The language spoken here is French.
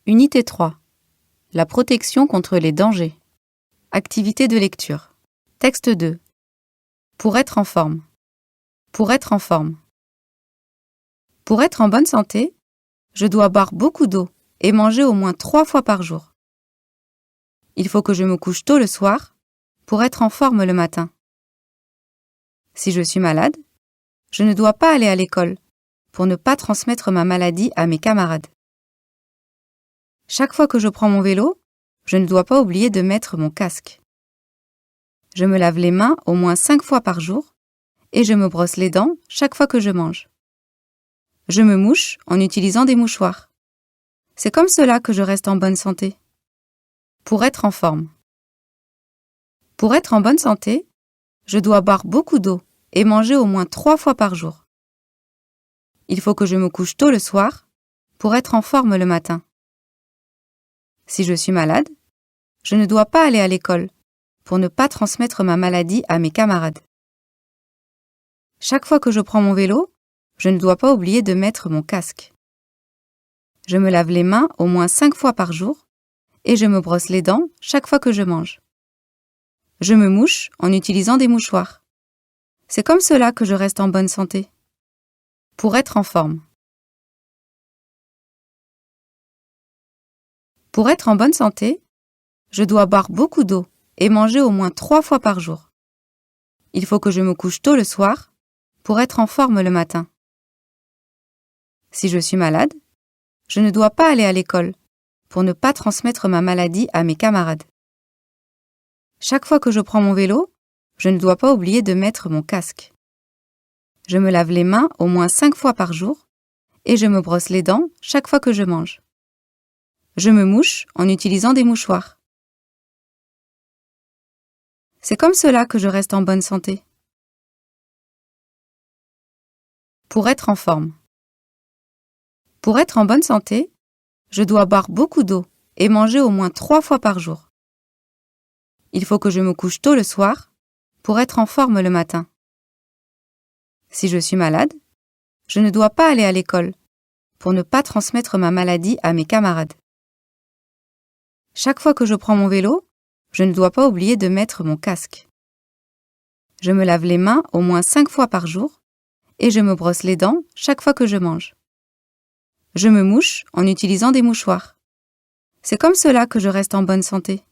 Unité 3. La protection contre les dangers. Activité de lecture. Texte 2. Pour être en forme. Pour être en forme. Pour être en bonne santé, je dois boire beaucoup d'eau et manger au moins 3 fois par jour. Il faut que je me couche tôt le soir pour être en forme le matin. Si je suis malade, je ne dois pas aller à l'école pour ne pas transmettre ma maladie à mes camarades. Chaque fois que je prends mon vélo, je ne dois pas oublier de mettre mon casque. Je me lave les mains au moins 5 fois par jour et je me brosse les dents chaque fois que je mange. Je me mouche en utilisant des mouchoirs. C'est comme cela que je reste en bonne santé. Pour être en forme. Pour être en bonne santé, je dois boire beaucoup d'eau et manger au moins 3 fois par jour. Il faut que je me couche tôt le soir pour être en forme le matin. Si je suis malade, je ne dois pas aller à l'école pour ne pas transmettre ma maladie à mes camarades. Chaque fois que je prends mon vélo, je ne dois pas oublier de mettre mon casque. Je me lave les mains au moins 5 fois par jour et je me brosse les dents chaque fois que je mange. Je me mouche en utilisant des mouchoirs. C'est comme cela que je reste en bonne santé. Pour être en forme. Pour être en bonne santé, je dois boire beaucoup d'eau et manger au moins 3 fois par jour. Il faut que je me couche tôt le soir pour être en forme le matin. Si je suis malade, je ne dois pas aller à l'école pour ne pas transmettre ma maladie à mes camarades. Chaque fois que je prends mon vélo, je ne dois pas oublier de mettre mon casque. Je me lave les mains au moins 5 fois par jour et je me brosse les dents chaque fois que je mange. Je me mouche en utilisant des mouchoirs. C'est comme cela que je reste en bonne santé. Pour être en forme. Pour être en bonne santé, je dois boire beaucoup d'eau et manger au moins 3 fois par jour. Il faut que je me couche tôt le soir pour être en forme le matin. Si je suis malade, je ne dois pas aller à l'école pour ne pas transmettre ma maladie à mes camarades. Chaque fois que je prends mon vélo, je ne dois pas oublier de mettre mon casque. Je me lave les mains au moins 5 fois par jour et je me brosse les dents chaque fois que je mange. Je me mouche en utilisant des mouchoirs. C'est comme cela que je reste en bonne santé.